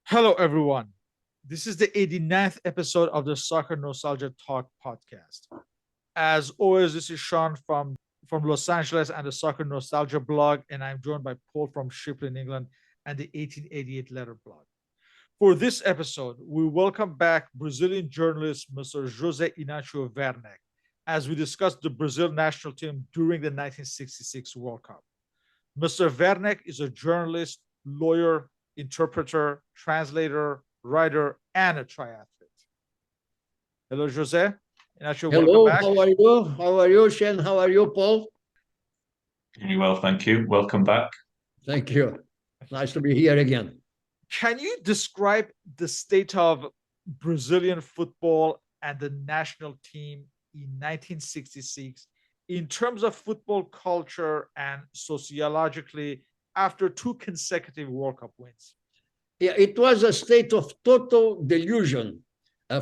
Hello, everyone. This is the 89th episode of the Soccer Nostalgia Talk Podcast. As always, this is Sean from Los Angeles and the Soccer Nostalgia blog, and I'm joined by Paul from Shipland, England, and the 1888 Letter blog. For this episode, we welcome back Brazilian journalist Mr. José Inácio Werneck as we discuss the Brazil national team during the 1966 World Cup. Mr. Werneck is a journalist, lawyer, interpreter, translator, writer, and a triathlete. Hello, Jose. Inácio, welcome Hello, back. how are you? How are you, Shen? How are you, Paul? Very well, thank you. Welcome back. Thank you. Nice to be here again. Can you describe the state of Brazilian football and the national team in 1966 in terms of football culture and sociologically after two consecutive World Cup wins? Yeah, it was a state of total delusion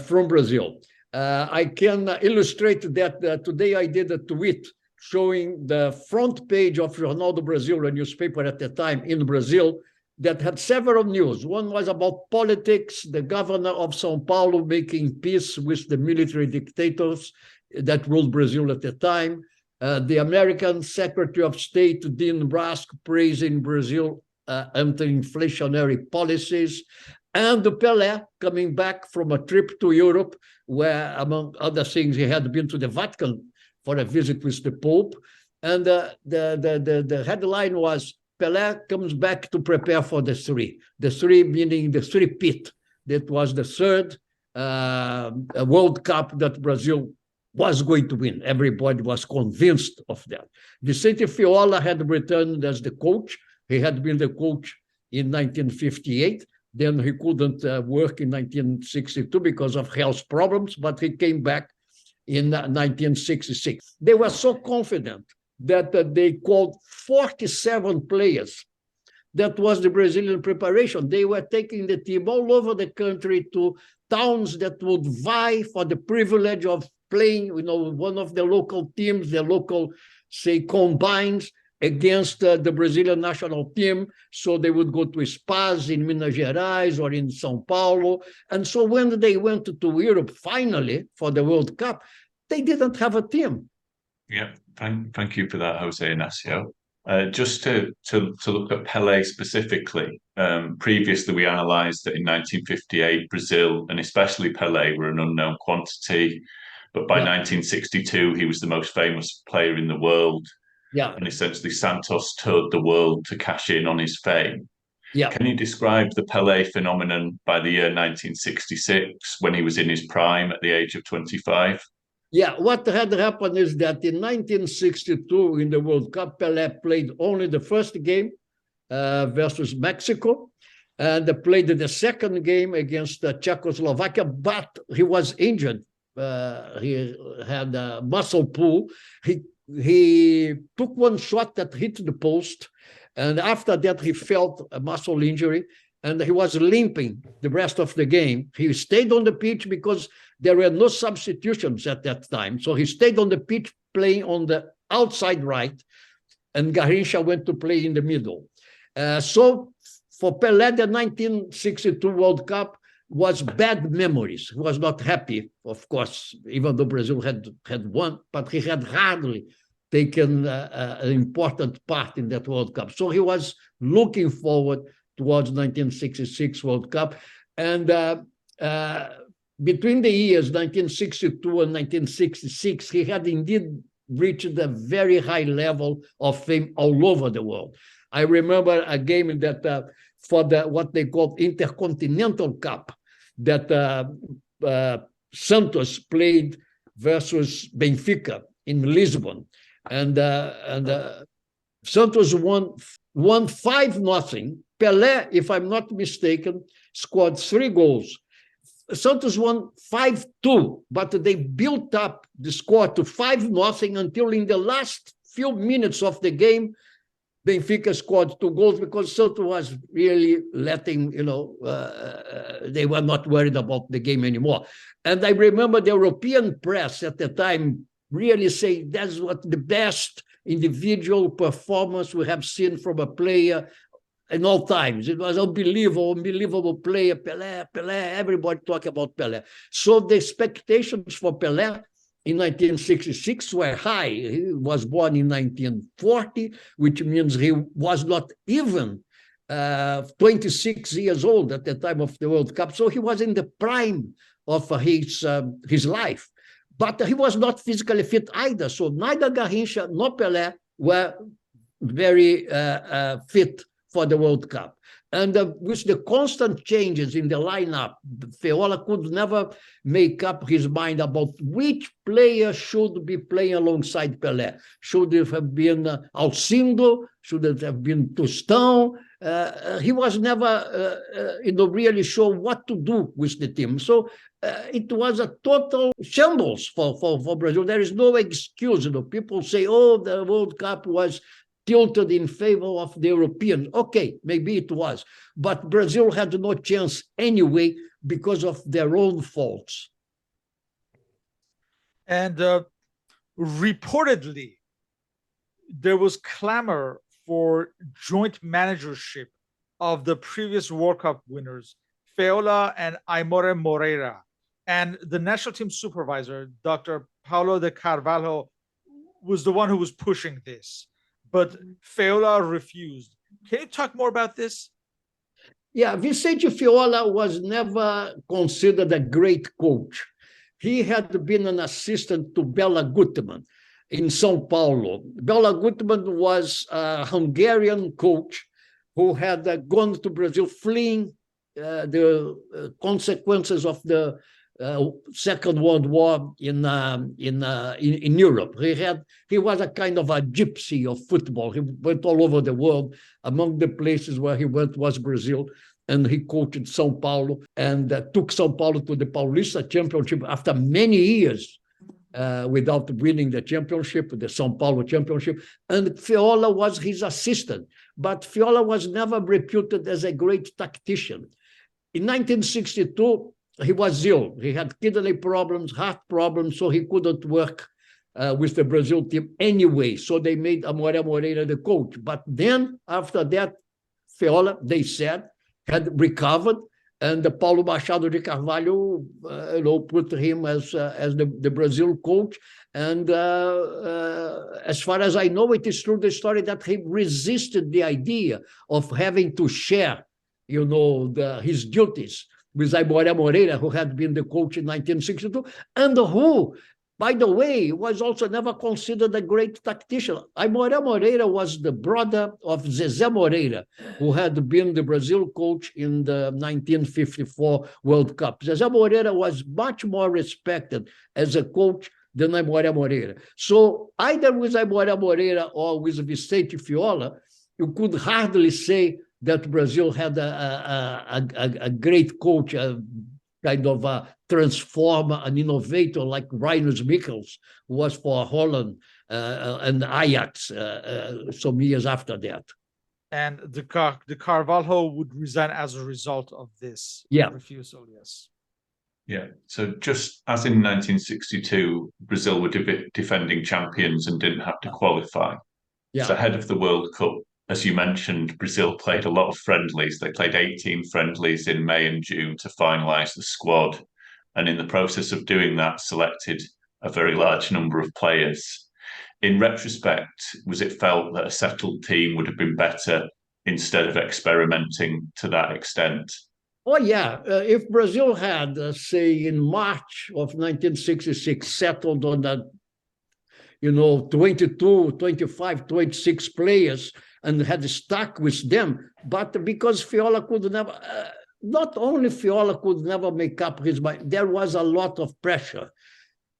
from Brazil. I can illustrate that today I did a tweet showing the front page of Jornal do Brasil, a newspaper at the time in Brazil, that had several news. One was about politics, the governor of São Paulo making peace with the military dictators that ruled Brazil at the time, the American Secretary of State, Dean Rusk, praising Brazil anti-inflationary policies, and Pelé coming back from a trip to Europe where, among other things, he had been to the Vatican for a visit with the Pope. And the headline was, Pelé comes back to prepare for the three meaning the three-peat. That was the third World Cup that Brazil was going to win. Everybody was convinced of that. Vicente Fiola had returned as the coach. He had been the coach in 1958. Then he couldn't work in 1962 because of health problems, but he came back in 1966. They were so confident that they called 47 players. That was the Brazilian preparation. They were taking the team all over the country to towns that would vie for the privilege of playing, one of the local teams, the local, say, combines against the Brazilian national team. So they would go to spas in Minas Gerais or in São Paulo. And so when they went to Europe finally for the World Cup, they didn't have a team. Yeah, thank you for that, Jose Inácio. Just to look at Pelé specifically, previously we analysed that in 1958, Brazil, and especially Pelé, were an unknown quantity. But by 1962, he was the most famous player in the world. Yeah. And essentially, Santos toured the world to cash in on his fame. Yeah. Can you describe the Pelé phenomenon by the year 1966, when he was in his prime at the age of 25? Yeah, what had happened is that in 1962, in the World Cup, Pelé played only the first game versus Mexico, and played the second game against Czechoslovakia, but he was injured. He had a muscle pull. He took one shot that hit the post, and after that he felt a muscle injury, and he was limping the rest of the game. He stayed on the pitch because there were no substitutions at that time. So he stayed on the pitch playing on the outside right, and Garrincha went to play in the middle. So for Pelé, the 1962 World Cup was bad memories. He was not happy, of course, even though Brazil had won, but he had hardly taken an important part in that World Cup. So he was looking forward towards 1966 World Cup. And between the years 1962 and 1966, he had indeed reached a very high level of fame all over the world. I remember a game that for what they called Intercontinental Cup, that Santos played versus Benfica in Lisbon, and Santos won 5-0. Pelé, if I'm not mistaken, scored 3 goals. Santos won 5-2, but they built up the score to 5-0 until in the last few minutes of the game, Benfica scored 2 goals because Santos was really letting, they were not worried about the game anymore. And I remember the European press at the time really saying that's what the best individual performance we have seen from a player in all times. It was unbelievable player, Pelé, everybody talk about Pelé. So the expectations for Pelé in 1966 were high. He was born in 1940, which means he was not even 26 years old at the time of the World Cup. So he was in the prime of his life. But he was not physically fit either. So neither Garrincha nor Pelé were very fit for the World Cup. And with the constant changes in the lineup, Feola could never make up his mind about which player should be playing alongside Pelé. Should it have been Alcindo? Should it have been Tostão? He was never really sure what to do with the team. So it was a total shambles for Brazil. There is no excuse. People say, oh, the World Cup was tilted in favor of the Europeans. Okay, maybe it was. But Brazil had no chance anyway because of their own faults. And reportedly, there was clamor for joint managership of the previous World Cup winners, Feola and Aimoré Moreira. And the national team supervisor, Dr. Paulo de Carvalho, was the one who was pushing this. But Feola refused. Can you talk more about this? Yeah, Vicente Feola was never considered a great coach. He had been an assistant to Bela Gutmann in São Paulo. Bela Gutmann was a Hungarian coach who had gone to Brazil fleeing the consequences of the Second World War in Europe. He was a kind of a gypsy of football. He went all over the world. Among the places where he went was Brazil, and he coached São Paulo and took São Paulo to the Paulista Championship after many years without winning the championship, the São Paulo Championship. And Feola was his assistant, but Feola was never reputed as a great tactician. In 1962, he was ill. He had kidney problems, heart problems, so he couldn't work with the Brazil team anyway. So they made Aimoré Moreira the coach. But then, after that, Feola, they said, had recovered, and Paulo Machado de Carvalho put him as the Brazil coach. And as far as I know, it is true the story that he resisted the idea of having to share, his duties with Aimoré Moreira, who had been the coach in 1962, and who, by the way, was also never considered a great tactician. Aimoré Moreira was the brother of Zezé Moreira, who had been the Brazil coach in the 1954 World Cup. Zezé Moreira was much more respected as a coach than Aimoré Moreira. So either with Aimoré Moreira or with Vicente Feola, you could hardly say that Brazil had a great coach, a kind of a transformer, an innovator like Rinus Michels, who was for Holland and Ajax some years after that. And the Carvalho would resign as a result of this refusal, yes. Yeah, so just as in 1962, Brazil were defending champions and didn't have to qualify. Yeah. So ahead of the World Cup, as you mentioned, Brazil played a lot of friendlies. They played 18 friendlies in May and June to finalise the squad. And in the process of doing that, selected a very large number of players. In retrospect, was it felt that a settled team would have been better instead of experimenting to that extent? Oh, yeah. If Brazil had, say, in March of 1966, settled on that, 22, 25, 26 players, and had stuck with them, but because Feola could never, not only Feola could never make up his mind, there was a lot of pressure,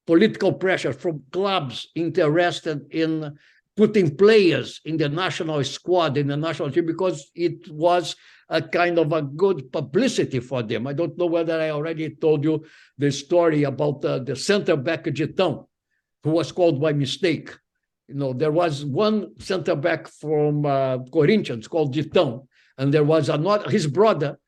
political pressure from clubs interested in putting players in the national squad, in the national team, because it was a kind of a good publicity for them. I don't know whether I already told you the story about the center-back Gitão, who was called by mistake. There was one center-back from Corinthians called Gitão, and there was another, his brother,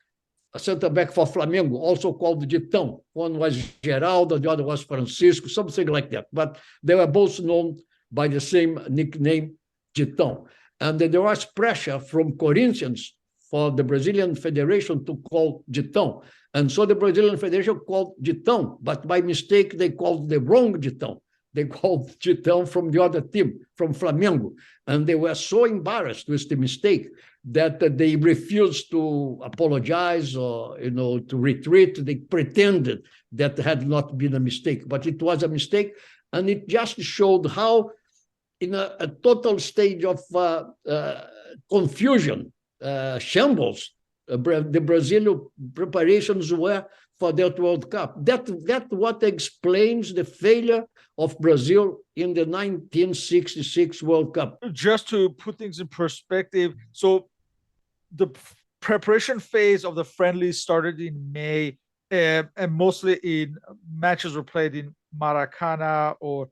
a center-back for Flamengo, also called Gitão. One was Geraldo, the other was Francisco, something like that. But they were both known by the same nickname, Gitão. And there was pressure from Corinthians for the Brazilian Federation to call Gitão. And so the Brazilian Federation called Gitão, but by mistake, they called the wrong Gitão. They called Gitão from the other team, from Flamengo. And they were so embarrassed with the mistake that they refused to apologize or, to retreat. They pretended that had not been a mistake, but it was a mistake. And it just showed how, in a total stage of confusion, shambles, the Brazilian preparations were for that World Cup. That what explains the failure of Brazil in the 1966 World Cup. Just to put things in perspective, so the preparation phase of the friendlies started in May, and mostly in matches were played in Maracana or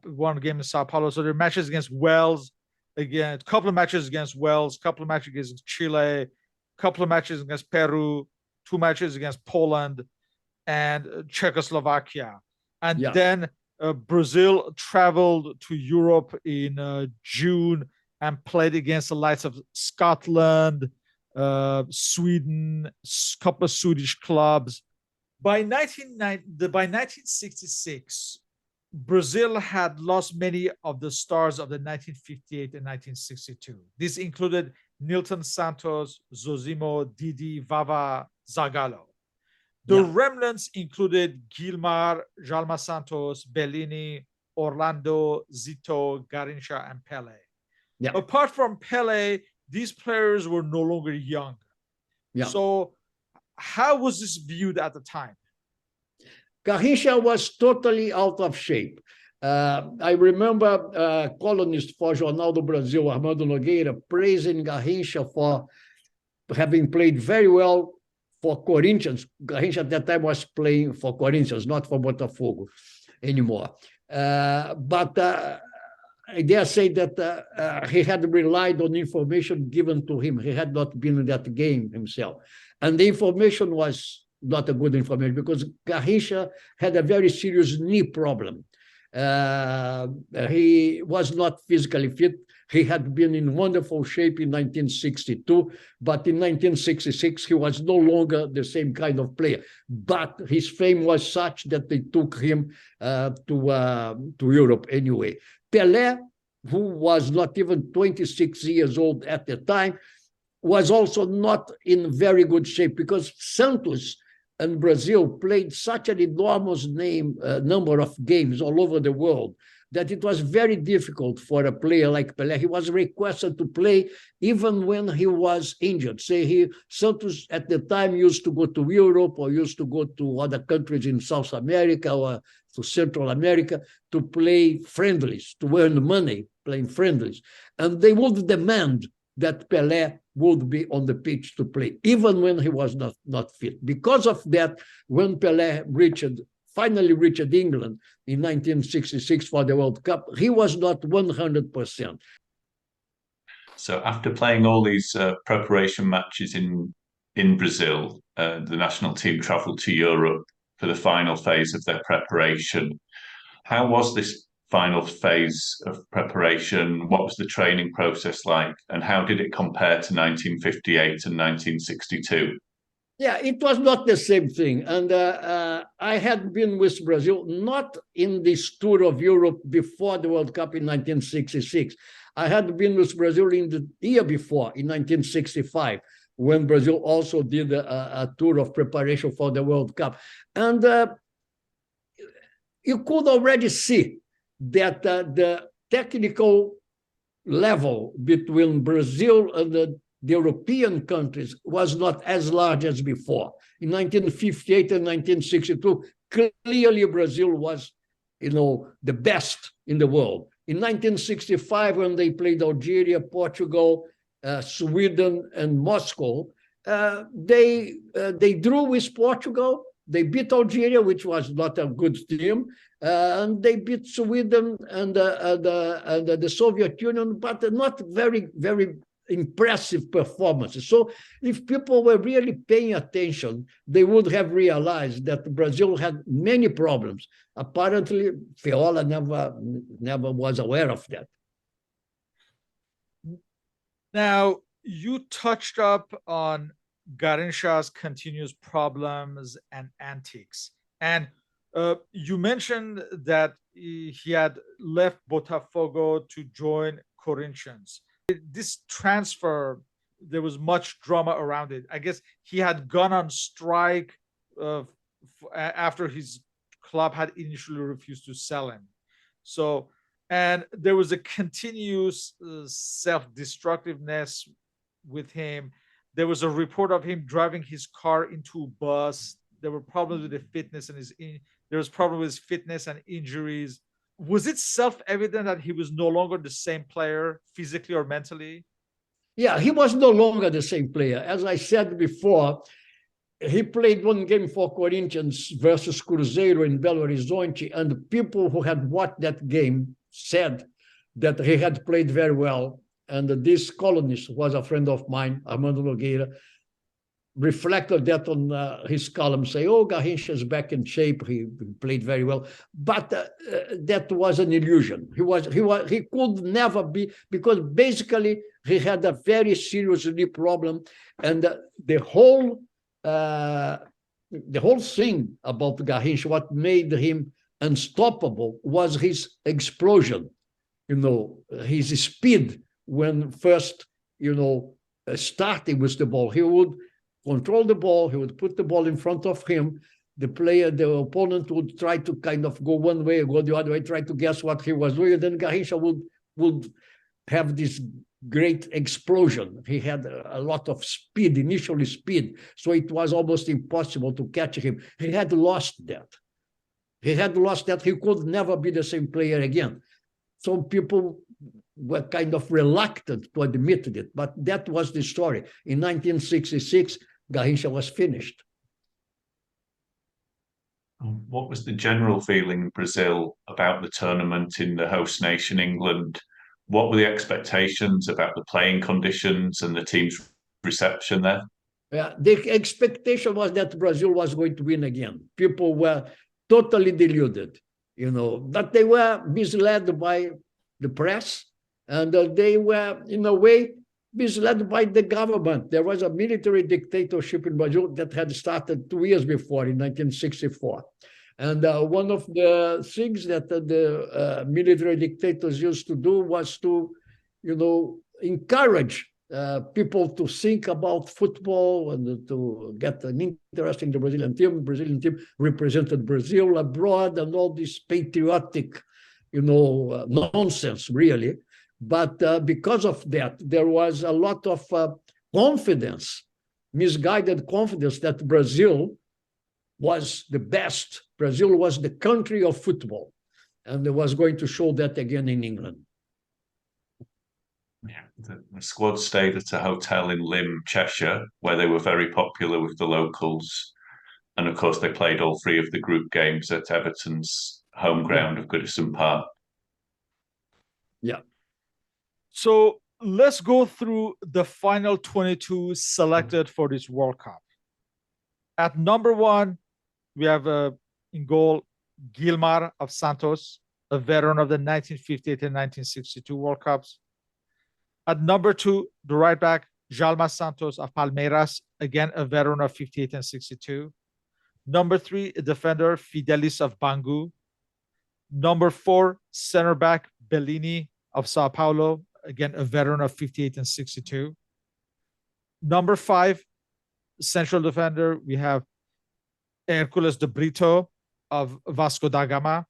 one game in Sao Paulo. So there are matches against Wales, again, a couple of matches against Wales, a couple of matches against Chile, a couple of matches against Peru, 2 matches against Poland and Czechoslovakia. And then Brazil traveled to Europe in June and played against the likes of Scotland, Sweden, a couple of Swedish clubs. By 1966, Brazil had lost many of the stars of the 1958 and 1962. This included Nilton Santos, Zosimo, Didi, Vava, Zagallo. The remnants included Gilmar, Jalma Santos, Bellini, Orlando, Zito, Garrincha, and Pele. Apart from Pele, these players were no longer young. So how was this viewed at the time? Garrincha was totally out of shape. I remember columnist for Jornal do Brasil, Armando Nogueira, praising Garrincha for having played very well for Corinthians. Garrincha at that time was playing for Corinthians, not for Botafogo anymore. But I dare say that he had relied on information given to him. He had not been in that game himself. And the information was not a good information because Garrincha had a very serious knee problem. He was not physically fit. He had been in wonderful shape in 1962, but in 1966, he was no longer the same kind of player. But his fame was such that they took him to Europe anyway. Pelé, who was not even 26 years old at the time, was also not in very good shape because Santos and Brazil played such an enormous number of games all over the world that it was very difficult for a player like Pelé. He was requested to play even when he was injured. Santos at the time used to go to Europe or used to go to other countries in South America or to Central America to play friendlies, to earn money playing friendlies. And they would demand that Pelé would be on the pitch to play, even when he was not fit. Because of that, when Pelé finally reached England in 1966 for the World Cup, he was not 100%. So after playing all these preparation matches in Brazil, the national team travelled to Europe for the final phase of their preparation. How was this final phase of preparation? What was the training process like? And how did it compare to 1958 and 1962? Yeah, it was not the same thing. And I had been with Brazil, not in this tour of Europe before the World Cup in 1966. I had been with Brazil in the year before, in 1965, when Brazil also did a tour of preparation for the World Cup. And you could already see that the technical level between Brazil and the European countries was not as large as before. In 1958 and 1962, clearly Brazil was, the best in the world. In 1965, when they played Algeria, Portugal, Sweden, and Moscow, they drew with Portugal. They beat Algeria, which was not a good team, and they beat Sweden and the Soviet Union, but not very, very impressive performances. So if people were really paying attention, they would have realized that Brazil had many problems. Apparently, Feola never was aware of that. Now, you touched up on Garrincha's continuous problems and antics. And you mentioned that he had left Botafogo to join Corinthians. This transfer, there was much drama around it. I guess he had gone on strike after his club had initially refused to sell him. So, and there was a continuous self-destructiveness with him. There was a report of him driving his car into a bus. There were problems with the fitness and there was problem with his fitness and injuries. Was it self-evident that he was no longer the same player physically or mentally? Yeah, he was no longer the same player. As I said before, he played one game for Corinthians versus Cruzeiro in Belo Horizonte, and the people who had watched that game said that he had played very well. And this columnist was a friend of mine, Armando Nogueira, reflected that on his column, say, oh, Garrincha is back in shape, he played very well. But that was an illusion. He could never be, because basically he had a very serious knee problem, and the whole thing about Garrincha, what made him unstoppable was his explosion, his speed when first, starting with the ball. He would control the ball, he would put the ball in front of him, the opponent would try to kind of go one way, go the other way, try to guess what he was doing, and then Garrincha would have this great explosion. He had a lot of speed, initially speed, so it was almost impossible to catch him. He had lost that. He could never be the same player again. Some people were kind of reluctant to admit it, but that was the story. In 1966, Garrincha was finished. What was the general feeling in Brazil about the tournament in the host nation, England? What were the expectations about the playing conditions and the team's reception there? Yeah, the expectation was that Brazil was going to win again. People were totally deluded, but they were misled by the press, and they were, in a way, misled by the government. There was a military dictatorship in Brazil that had started 2 years before, in 1964. And one of the things that the military dictators used to do was to, encourage people to think about football and to get an interest in the Brazilian team. The Brazilian team represented Brazil abroad and all this patriotic, nonsense, really. But because of that, there was a lot of confidence, misguided confidence that Brazil was the best. Brazil was the country of football. And they was going to show that again in England. Yeah, the squad stayed at a hotel in Lymm, Cheshire, where they were very popular with the locals. And of course, they played all three of the group games at Everton's home ground of Goodison Park. Yeah. So let's go through the final 22 selected for this World Cup. At number 1, we have in goal Gilmar of Santos, a veteran of the 1958 and 1962 World Cups. At number 2, the right back Jalma Santos of Palmeiras, again a veteran of 58 and 62. Number 3, defender Fidelis of Bangu. Number 4, center back Bellini of Sao Paulo, again a veteran of 58 and 62. Number 5, central defender, we have Hercules de Brito of Vasco da Gama.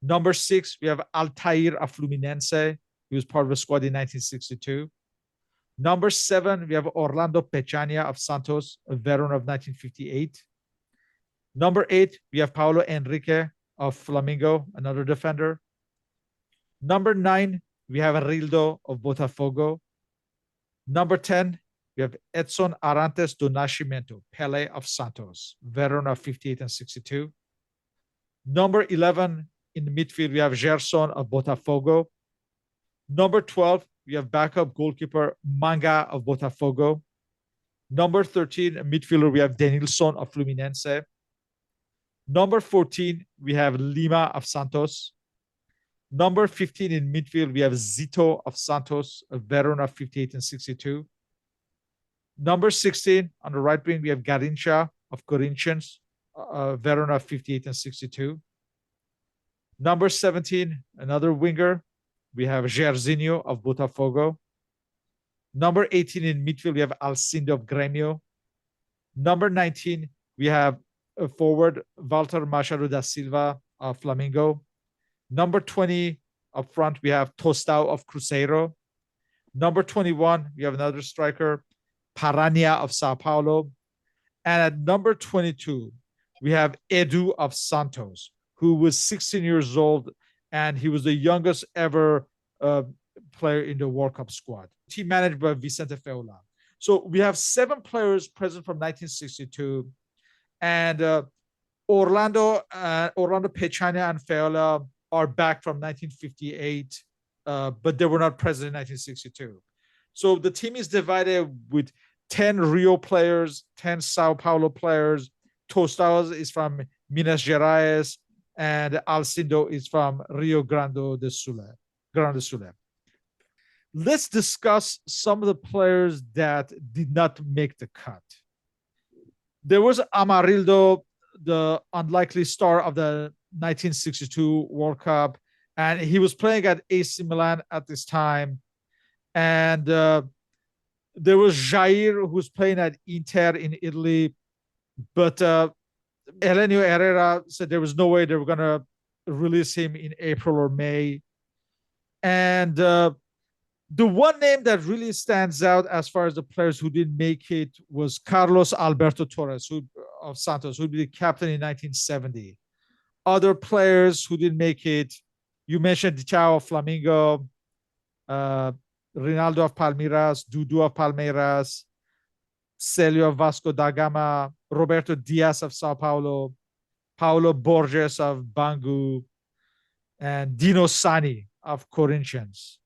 Number 6, we have Altair of Fluminense. He was part of the squad in 1962. Number 7, we have Orlando Pechania of Santos, a veteran of 1958. Number 8, we have Paulo Henrique of Flamengo, another defender. Number 9, we have Rildo of Botafogo. Number 10, we have Edson Arantes do Nascimento, Pele of Santos, veteran of 58 and 62. Number 11, in the midfield, we have Gerson of Botafogo. Number 12, we have backup goalkeeper Manga of Botafogo. Number 13, midfielder, we have Denilson of Fluminense. Number 14, we have Lima of Santos. Number 15 in midfield, we have Zito of Santos, a veteran of 58 and 62. Number 16 on the right wing, we have Garincha of Corinthians, Verona 58 and 62. Number 17, another winger, we have Jairzinho of Botafogo. Number 18 in midfield, we have Alcindo of Grêmio. Number 19, we have a forward, Walter Machado da Silva of Flamengo. Number 20 up front, we have Tostão of Cruzeiro. Number 21, we have another striker, Paranha of Sao Paulo. And at number 22, we have Edu of Santos, who was 16 years old, and he was the youngest ever player in the World Cup squad. Team managed by Vicente Feola. So we have 7 players present from 1962, and Orlando Pechania and Feola are back from 1958, but they were not present in 1962. So the team is divided with 10 Rio players, 10 Sao Paulo players. Tostão is from Minas Gerais, and Alcindo is from Rio Grande do Sul. Let's discuss some of the players that did not make the cut. There was Amarildo, the unlikely star of the 1962 World Cup, and he was playing at AC Milan at this time. And there was Jair, who was playing at Inter in Italy, but Elenio Herrera said there was no way they were going to release him in April or May. And the one name that really stands out as far as the players who didn't make it was Carlos Alberto Torres of Santos, who would be the captain in 1970. Other players who didn't make it, you mentioned Dichao of Flamengo, Rinaldo of Palmeiras, Dudu of Palmeiras, Celio of Vasco da Gama, Roberto Diaz of Sao Paulo, Paulo Borges of Bangu, and Dino Sani of Corinthians.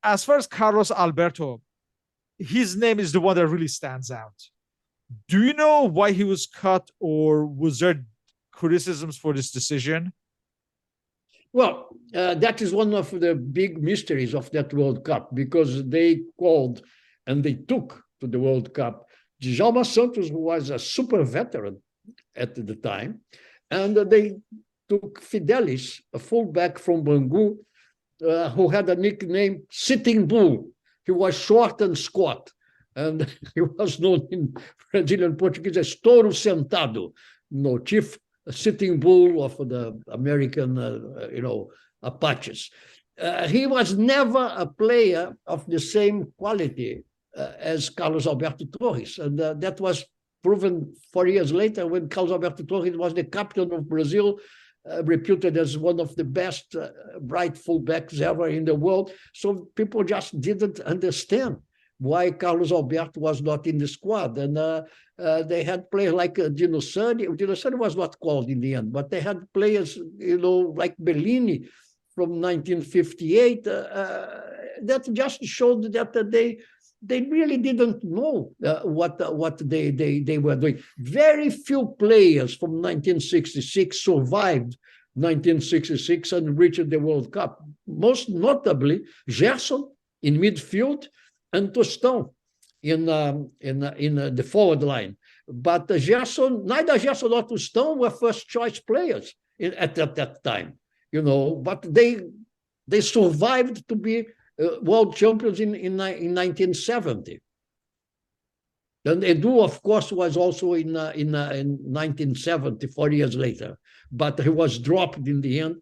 As far as Carlos Alberto, his name is the one that really stands out. Do you know why he was cut, or was there criticisms for this decision? Well, that is one of the big mysteries of that World Cup, because they called and they took to the World Cup Djalma Santos, who was a super veteran at the time, and they took Fidelis, a fullback from Bangu, who had a nickname Sitting Bull. He was short and squat, and he was known in Brazilian Portuguese as Touro Sentado, chief Sitting Bull of the American, Apaches. He was never a player of the same quality as Carlos Alberto Torres, and that was proven 4 years later when Carlos Alberto Torres was the captain of Brazil, reputed as one of the best right fullbacks ever in the world. So people just didn't understand why Carlos Alberto was not in the squad. And they had players like Dino Sani. Dino Sani was not called in the end, but they had players, like Bellini from 1958, that just showed that they really didn't know what they were doing. Very few players from 1966 survived 1966 and reached the World Cup. Most notably, Gerson in midfield and Tostão in the forward line. But neither Gerson nor Tostão were first choice players at that time, But they survived to be world champions in 1970. And Edu, of course, was also in 1970, 4 years later, but he was dropped in the end.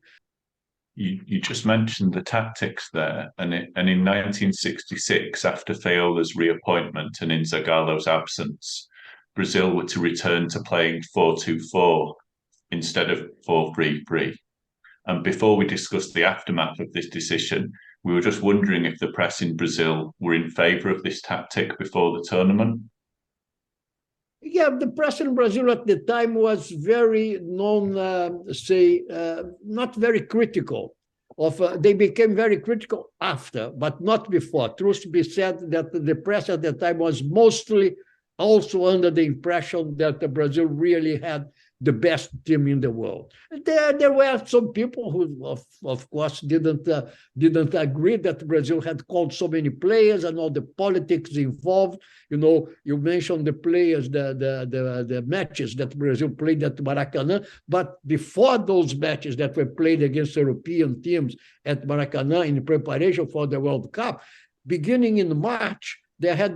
You just mentioned the tactics there, and in 1966, after Feola's reappointment and in Zagallo's absence, Brazil were to return to playing 4-2-4 instead of 4-3-3. And before we discuss the aftermath of this decision, we were just wondering if the press in Brazil were in favor of this tactic before the tournament. Yeah, the press in Brazil at the time was very not very critical. They became very critical after, but not before. Truth to be said, that the press at the time was mostly also under the impression that Brazil really had the best team in the world. There were some people who, of course, didn't agree that Brazil had called so many players and all the politics involved. You mentioned the players, the matches that Brazil played at Maracanã, but before those matches that were played against European teams at Maracanã in preparation for the World Cup, beginning in March, there had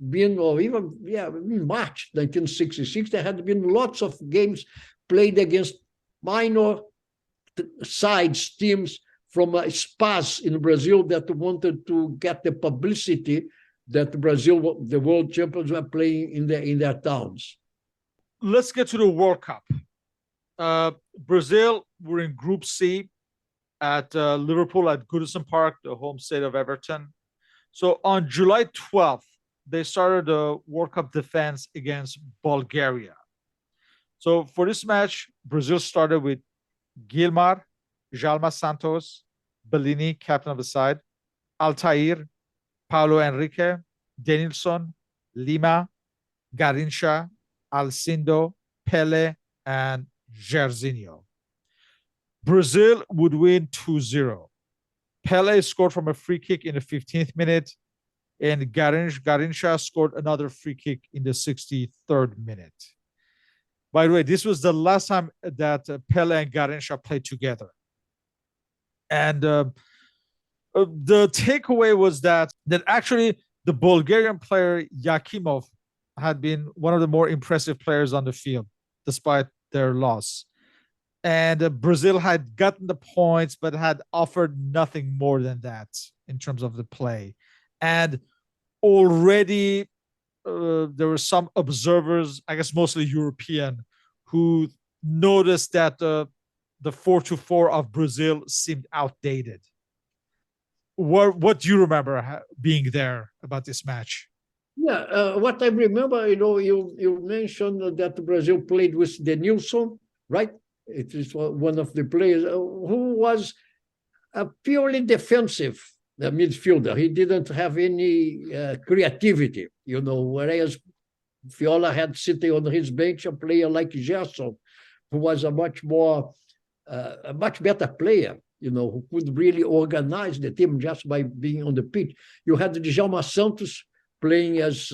been, or even in March 1966, there had been lots of games played against minor sides teams from spas in Brazil that wanted to get the publicity that Brazil, the world champions, were playing in their towns. Let's get to the World Cup. Brazil were in Group C at Liverpool at Goodison Park, the home state of Everton. So on July 12th, they started the World Cup defense against Bulgaria. So for this match, Brazil started with Gilmar, Jalma Santos, Bellini, captain of the side, Altair, Paulo Henrique, Denilson, Lima, Garincha, Alcindo, Pele, and Jairzinho. Brazil would win 2-0. Pele scored from a free kick in the 15th minute, and Garincha scored another free kick in the 63rd minute. By the way, this was the last time that Pele and Garincha played together. And the takeaway was that actually the Bulgarian player Yakimov had been one of the more impressive players on the field, despite their loss. And Brazil had gotten the points, but had offered nothing more than that in terms of the play. And already there were some observers, I guess mostly European, who noticed that the 4-4 of Brazil seemed outdated. What do you remember being there about this match? Yeah, what I remember, you mentioned that Brazil played with Denilson, right? It is one of the players who was a purely defensive midfielder. He didn't have any creativity, whereas Viola had sitting on his bench a player like Gerson, who was a much better player, who could really organize the team just by being on the pitch. You had Djalma Santos playing as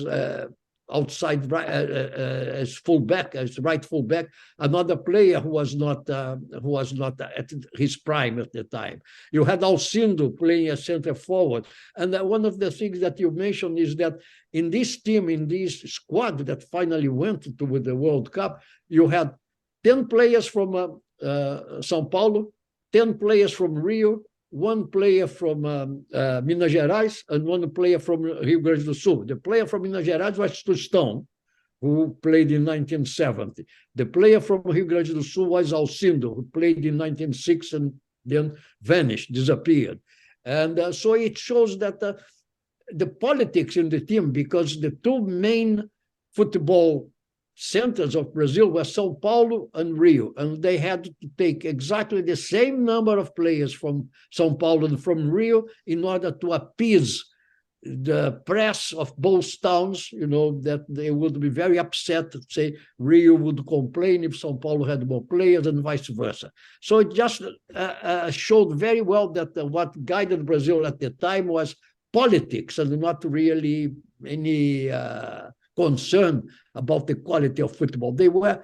outside as fullback, as right fullback, another player who was not at his prime at the time. You had Alcindo playing as center forward, and one of the things that you mentioned is that in this team, in this squad that finally went to the World Cup, you had 10 players from São Paulo, 10 players from Rio, one player from Minas Gerais, and one player from Rio Grande do Sul. The player from Minas Gerais was Tostão, who played in 1970. The player from Rio Grande do Sul was Alcindo, who played in 1906 and then vanished, disappeared. And so it shows that the politics in the team, because the two main football centers of Brazil were São Paulo and Rio, and they had to take exactly the same number of players from São Paulo and from Rio in order to appease the press of both towns, that they would be very upset, say Rio would complain if São Paulo had more players and vice versa. So it just showed very well that what guided Brazil at the time was politics and not really any concern about the quality of football. They were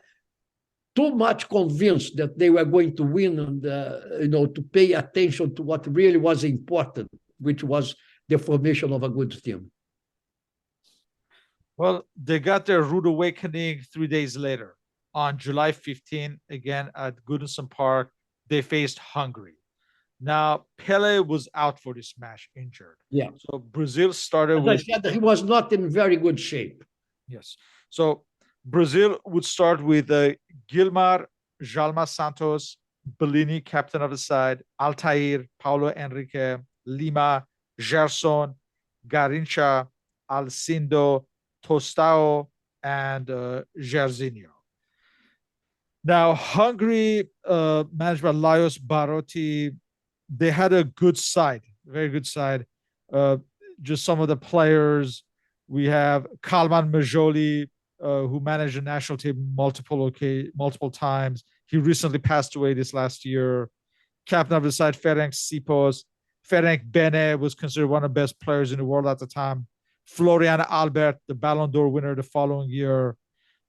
too much convinced that they were going to win and to pay attention to what really was important, which was the formation of a good team. Well, they got their rude awakening 3 days later. On July 15, again at Goodison Park, they faced Hungary. Now, Pele was out for this match, injured. Yeah. So Brazil started As with... I said, he was not in very good shape. Yes. So Brazil would start with Gilmar, Jalma Santos, Bellini, captain of the side, Altair, Paulo Henrique, Lima, Gerson, Garincha, Alcindo, Tostão, and Jairzinho. Now, Hungary, managed by Lajos Barotti, they had a good side, very good side. Just some of the players. We have Kalman Majoli, who managed the national team multiple times. He recently passed away this last year. Captain of the side, Ferenc Sipos. Ferenc Bene was considered one of the best players in the world at the time. Florian Albert, the Ballon d'Or winner the following year.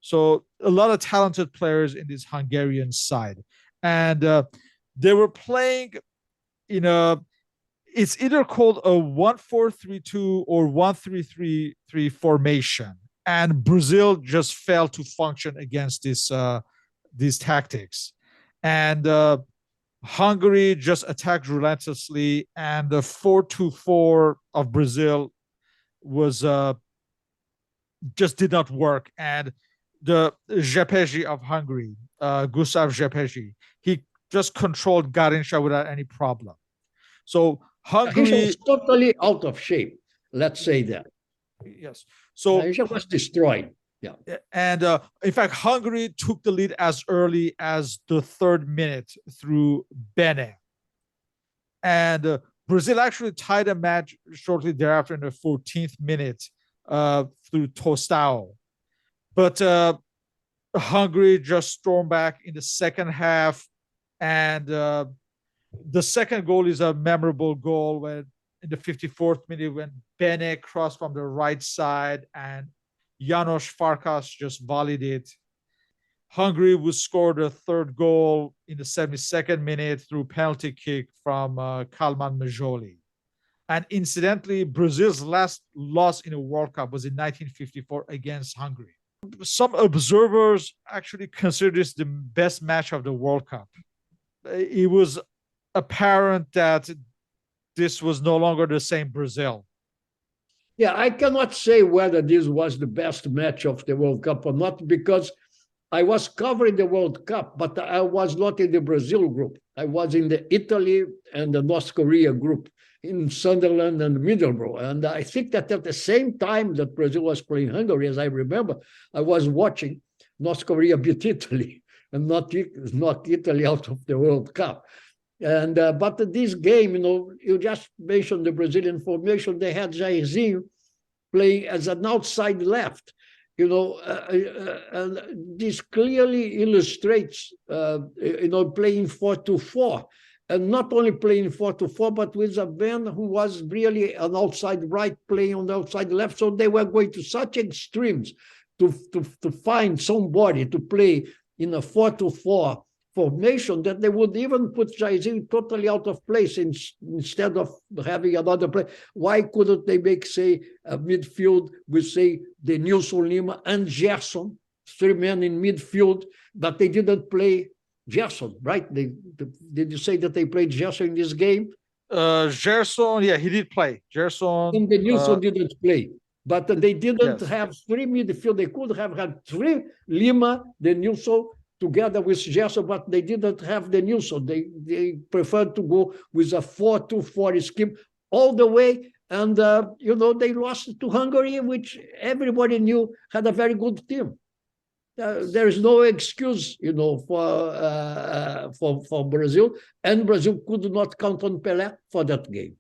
So a lot of talented players in this Hungarian side. And they were playing in it's either called a 1-4-3-2 or 1-3-3-3 formation. And Brazil just failed to function against these tactics. And Hungary just attacked relentlessly, and the 4-2-4 of Brazil was just did not work. And the Zsepesi of Hungary, Gustav Zsepesi, he just controlled Garincha without any problem. So Hungary He was totally out of shape. Let's say that. Yes. So He was destroyed. Yeah. And in fact, Hungary took the lead as early as the 3rd minute through Bene. And Brazil actually tied a match shortly thereafter in the 14th minute through Tostão. But Hungary just stormed back in the second half. And the second goal is a memorable goal when in the 54th minute when Bene crossed from the right side and János Farkas just volleyed it. Hungary would score the 3rd goal in the 72nd minute through penalty kick from Kalman Majoli. And incidentally, Brazil's last loss in a World Cup was in 1954 against Hungary. Some observers actually consider this the best match of the World Cup. It was apparent that this was no longer the same Brazil. Yeah, I cannot say whether this was the best match of the World Cup or not, because I was covering the World Cup, but I was not in the Brazil group. I was in the Italy and the North Korea group in Sunderland and Middlesbrough. And I think that at the same time that Brazil was playing Hungary, as I remember, I was watching North Korea beat Italy and not Italy out of the World Cup. And but this game, you just mentioned the Brazilian formation. They had Jairzinho playing as an outside left. And this clearly illustrates, playing 4-2-4, and not only playing 4-2-4, but with a man who was really an outside right playing on the outside left. So they were going to such extremes to find somebody to play in a 4-2-4 formation that they would even put Jairzinho totally out of place instead of having another play. Why couldn't they make, say, a midfield with, say, Denilson Lima and Gerson, 3 men in midfield, but they didn't play Gerson, right? Did you say that they played Gerson in this game? Gerson, yeah, he did play. Gerson. And Denilson didn't play. But they didn't have 3 midfield. They could have had 3 Lima, Denilson, together with Gerson, but they didn't have the Nilsson. They preferred to go with a 4-2-4 scheme all the way. And, they lost to Hungary, which everybody knew had a very good team. There is no excuse, for Brazil. And Brazil could not count on Pelé for that game.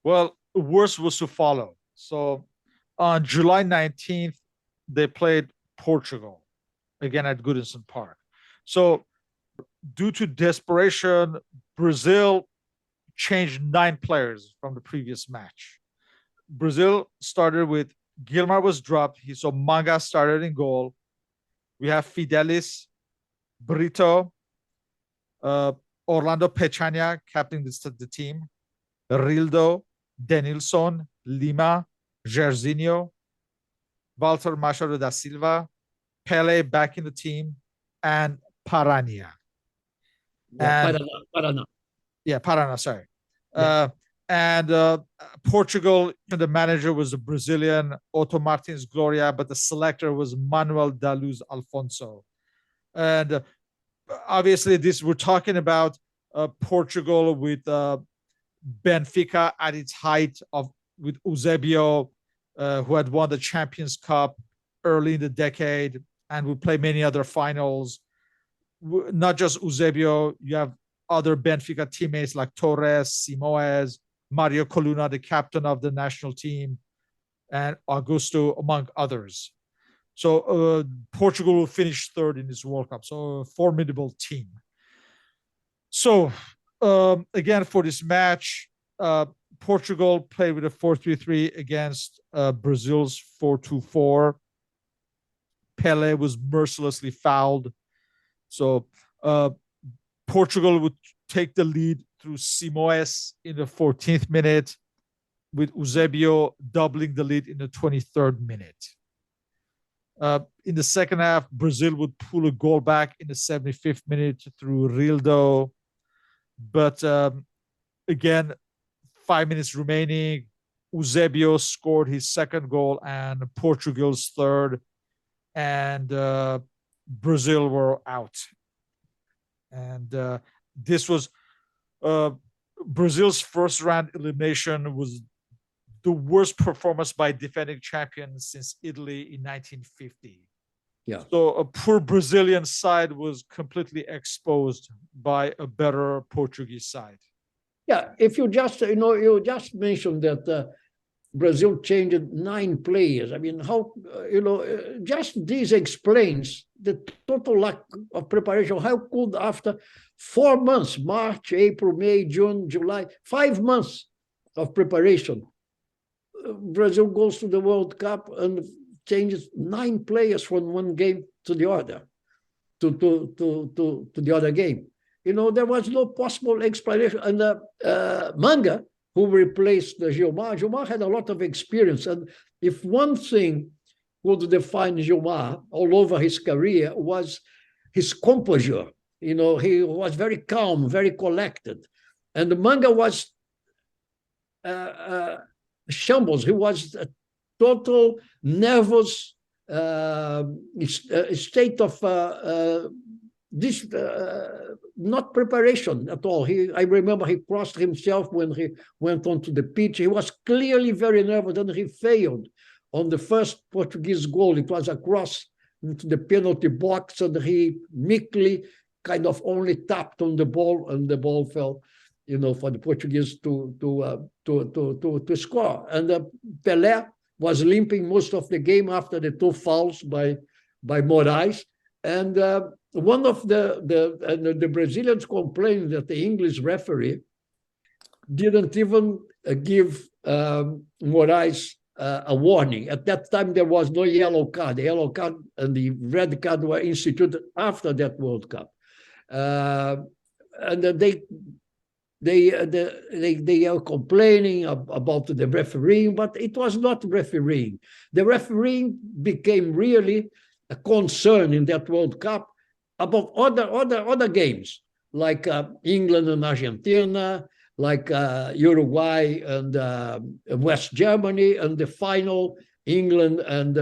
Well, worse was to follow. So on July 19th, they played Portugal again at Goodison Park. So due to desperation, Brazil changed 9 players from the previous match. Brazil started with Gilmar was dropped. So Manga started in goal. We have Fidelis, Brito, Orlando Pechania captaining the team, Rildo, Denilson, Lima, Jairzinho, Walter Machado da Silva, Pele back in the team, and Parania. Paraná. Yeah, Paraná, sorry. Yeah. And Portugal, the manager was a Brazilian, Otto Martins Gloria, but the selector was Manuel da Luz Alfonso. And obviously, we're talking about Portugal with Benfica at its height with Eusebio, who had won the Champions Cup early in the decade and would play many other finals. Not just Eusebio, you have other Benfica teammates like Torres, Simoes, Mario Coluna, the captain of the national team, and Augusto, among others. So Portugal will finish third in this World Cup. So a formidable team. So again, for this match, Portugal played with a 4-3-3 against Brazil's 4-2-4. Pelé was mercilessly fouled. So Portugal would take the lead through Simoes in the 14th minute, with Eusebio doubling the lead in the 23rd minute. In the second half, Brazil would pull a goal back in the 75th minute through Rildo. But again, 5 minutes remaining, Eusebio scored his second goal and Portugal's third, and Brazil were out. And this was Brazil's first round elimination, was the worst performance by defending champions since Italy in 1950. Yeah. So a poor Brazilian side was completely exposed by a better Portuguese side. Yeah, if you just, you just mentioned that Brazil changed 9 players. I mean, how, just this explains the total lack of preparation. How could, after 4 months, March, April, May, June, July, 5 months of preparation, Brazil goes to the World Cup and changes 9 players from one game to the other, to the other game. There was no possible explanation. And Manga, who replaced Gilmar had a lot of experience. And if one thing would define Gilmar all over his career was his composure. He was very calm, very collected. And Manga was shambles. He was a total nervous state of not preparation at all. I remember he crossed himself when he went onto the pitch. He was clearly very nervous, and he failed on the first Portuguese goal. It was a cross into the penalty box, and he meekly kind of only tapped on the ball, and the ball fell, for the Portuguese to score. And Pelé was limping most of the game after the 2 fouls by Moraes. And one of the Brazilians complained that the English referee didn't even give Moraes a warning. At that time, there was no yellow card. The yellow card and the red card were instituted after that World Cup. And they are complaining about the refereeing, but it was not refereeing. The refereeing became really a concern in that World Cup about other games, like England and Argentina, like Uruguay and West Germany, and the final England and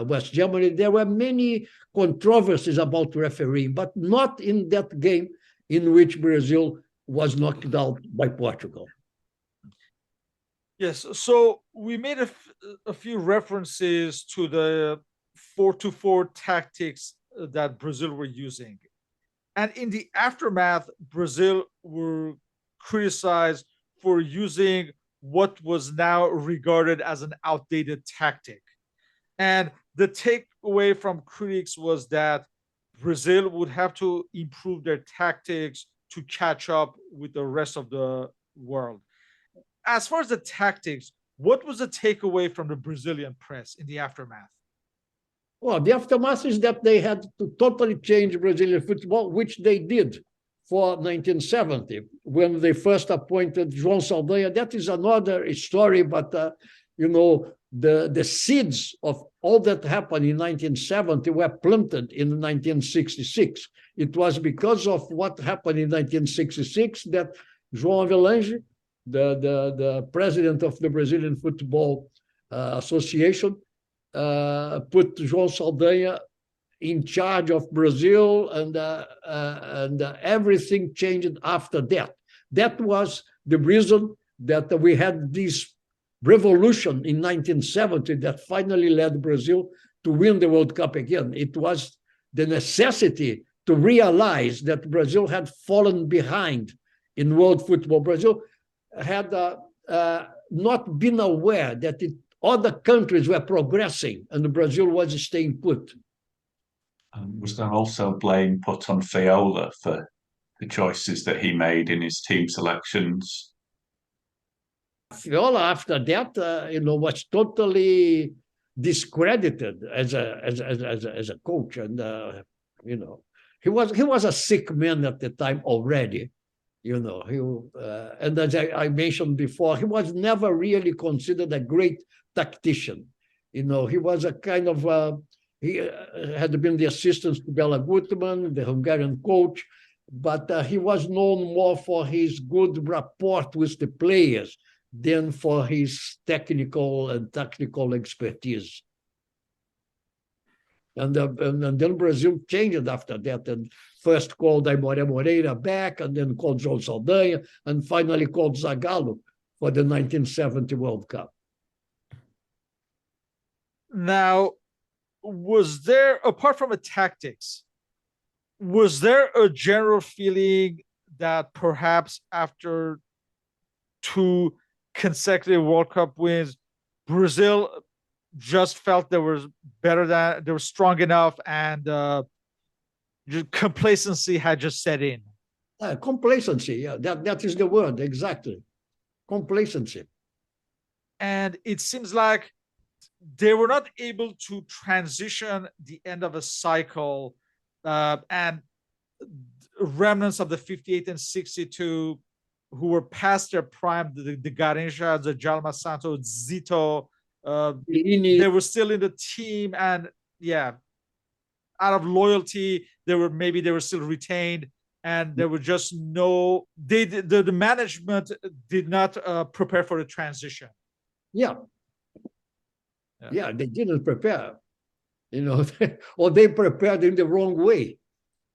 West Germany. There were many controversies about refereeing, but not in that game in which Brazil was knocked out by Portugal. Yes, so we made a few references to the 4-2-4 tactics that Brazil were using. And in the aftermath, Brazil were criticized for using what was now regarded as an outdated tactic. And the takeaway from critics was that Brazil would have to improve their tactics to catch up with the rest of the world. As far as the tactics, what was the takeaway from the Brazilian press in the aftermath? Well, the aftermath is that they had to totally change Brazilian football, which they did for 1970, when they first appointed João Saldanha. That is another story, but, the seeds of all that happened in 1970 were planted in 1966. It was because of what happened in 1966 that João Avelange, the president of the Brazilian Football Association, put João Saldanha in charge of Brazil, and everything changed after that. That was the reason that we had this revolution in 1970 that finally led Brazil to win the World Cup again. It was the necessity to realize that Brazil had fallen behind in world football. Brazil had not been aware that it other countries were progressing and Brazil was staying put. Was there also blame put on Fiola for the choices that he made in his team selections? Fiola, after that, was totally discredited as a coach, and he was a sick man at the time already. And as I mentioned before, he was never really considered a great tactician. He was a kind of he had been the assistant to Bela Gutmann, the Hungarian coach, but he was known more for his good rapport with the players than for his technical and tactical expertise. And then Brazil changed after that, and first called Aimoré Moreira back, and then called João Saldanha, and finally called Zagallo for the 1970 World Cup. Now, was there, apart from the tactics, was there a general feeling that perhaps after 2 consecutive World Cup wins, Brazil just felt they were strong enough, and complacency had just set in? Complacency, yeah, that is the word, exactly. Complacency. And it seems like they were not able to transition the end of a cycle, and remnants of the 58 and 62 who were past their prime, the Garrincha, the Djalma Santos, Zito, they were still in the team, and out of loyalty, they were still retained, and there were just the management did not prepare for the transition. Yeah, they didn't prepare, or they prepared in the wrong way.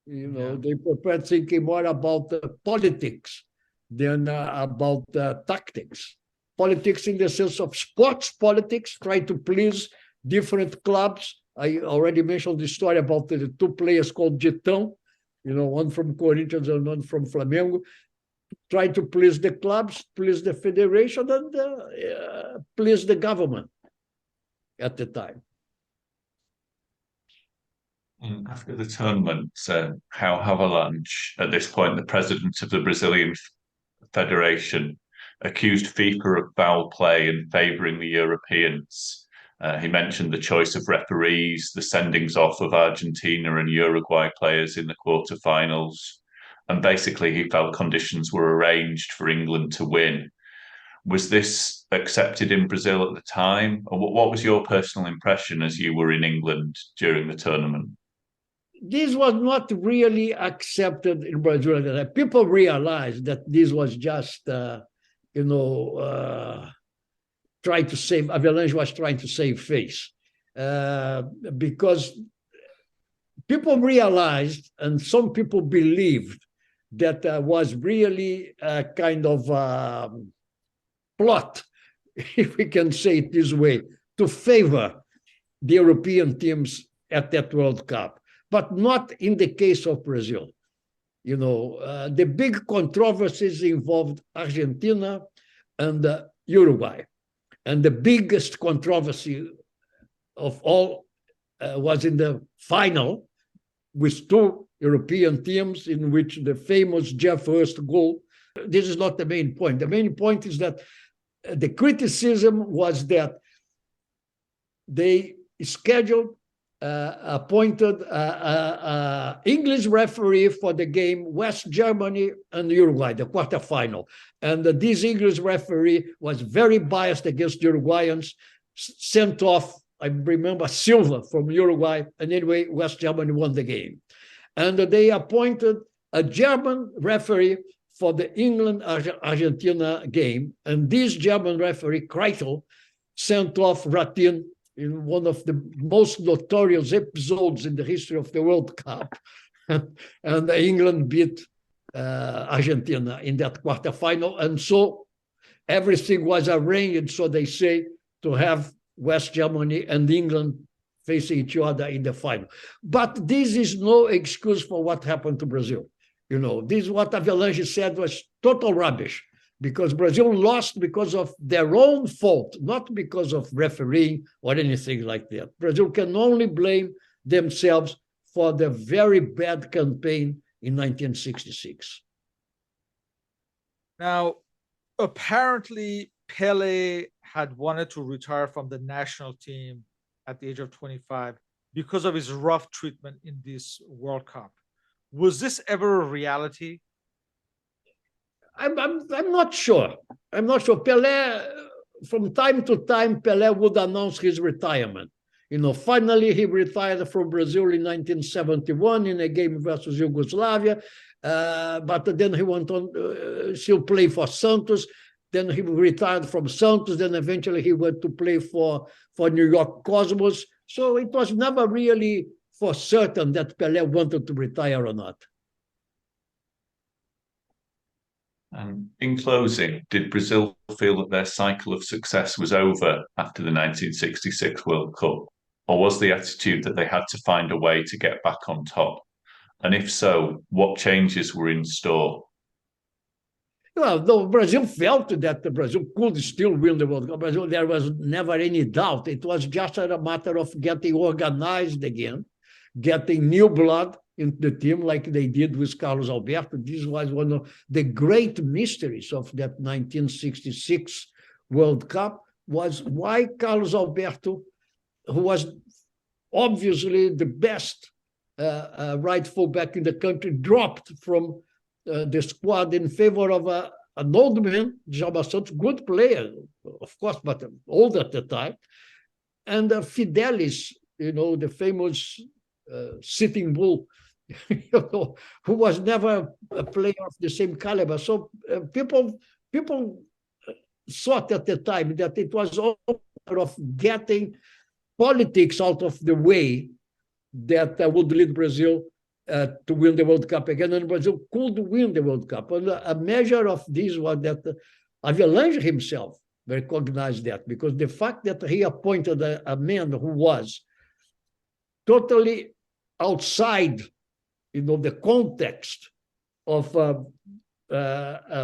They prepared thinking more about politics than about tactics. Politics in the sense of sports politics, trying to please different clubs. I already mentioned the story about the 2 players called Gitão, one from Corinthians and one from Flamengo, trying to please the clubs, please the federation, and please the government at the time. After the tournament, João Havelange, at this point the president of the Brazilian Federation, accused FIFA of foul play and favouring the Europeans. He mentioned the choice of referees, the sendings off of Argentina and Uruguay players in the quarterfinals, and basically he felt conditions were arranged for England to win. Was this accepted in Brazil at the time? Or what was your personal impression as you were in England during the tournament? This was not really accepted in Brazil at the time. People realized that this was just, Havelange was trying to save face. Because people realized, and some people believed, that was really a kind of plot, if we can say it this way, to favor the European teams at that World Cup, but not in the case of Brazil. The big controversies involved Argentina and Uruguay. And the biggest controversy of all was in the final with 2 European teams, in which the famous Jeff Hurst goal. This is not the main point. The main point is that the criticism was that they appointed English referee for the game West Germany and Uruguay, the quarterfinal. And this English referee was very biased against Uruguayans, sent off, I remember, Silva from Uruguay, and anyway, West Germany won the game. And they appointed a German referee for the England-Argentina game, and this German referee, Kreitel, sent off Ratin in one of the most notorious episodes in the history of the World Cup. And England beat Argentina in that quarterfinal. And so everything was arranged, so they say, to have West Germany and England face each other in the final. But this is no excuse for what happened to Brazil. This, what Havelange said, was total rubbish. because Brazil lost because of their own fault, not because of refereeing or anything like that. Brazil can only blame themselves for the very bad campaign in 1966. Now, apparently, Pele had wanted to retire from the national team at the age of 25 because of his rough treatment in this World Cup. Was this ever a reality? I'm not sure. I'm not sure. Pelé, from time to time, Pelé would announce his retirement. Finally he retired from Brazil in 1971 in a game versus Yugoslavia. But then he went on, still play for Santos. Then he retired from Santos. Then eventually he went to play for New York Cosmos. So it was never really for certain that Pelé wanted to retire or not. And in closing, did Brazil feel that their cycle of success was over after the 1966 World Cup? Or was the attitude that they had to find a way to get back on top? And if so, what changes were in store? Well, though Brazil felt that Brazil could still win the World Cup, there was never any doubt. It was just a matter of getting organized again, getting new blood into the team like they did with Carlos Alberto. This was one of the great mysteries of that 1966 World Cup, was why Carlos Alberto, who was obviously the best right fullback in the country, dropped from the squad in favor of an old man, Djalma Santos, good player, of course, but old at the time, and Fidelis, the famous sitting bull, who was never a player of the same caliber. So people thought at the time that it was all of getting politics out of the way that would lead Brazil to win the World Cup again, and Brazil could win the World Cup. And a measure of this was that Avelange himself recognized that, because the fact that he appointed a man who was totally outside, the context of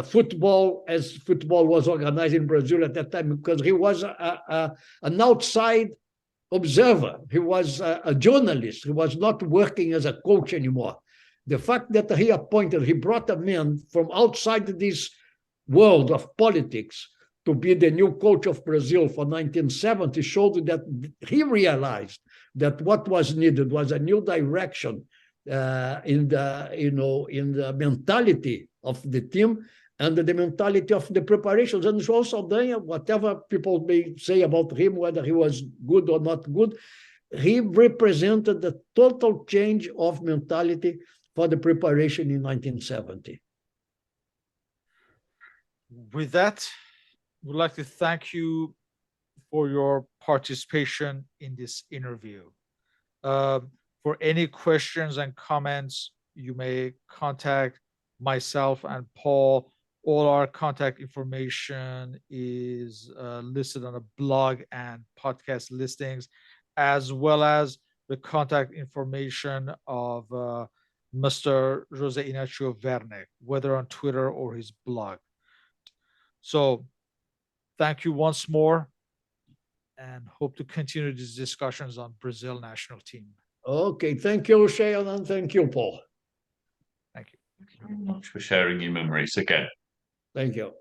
football as football was organized in Brazil at that time, because he was an outside observer. He was a journalist. He was not working as a coach anymore. The fact that he brought a man from outside this world of politics to be the new coach of Brazil for 1970 showed that he realized that what was needed was a new direction in the mentality of the team and the mentality of the preparations. And João Saldanha, whatever people may say about him, whether he was good or not good, he represented the total change of mentality for the preparation in 1970. With that, we'd like to thank you for your participation in this interview. For any questions and comments, you may contact myself and Paul. All our contact information is listed on the blog and podcast listings, as well as the contact information of Mr. José Inácio Werneck, whether on Twitter or his blog. So thank you once more, and hope to continue these discussions on Brazil national team. Okay, thank you, Shayon, and thank you, Paul. Thank you. Thank you very much for sharing your memories again. Thank you.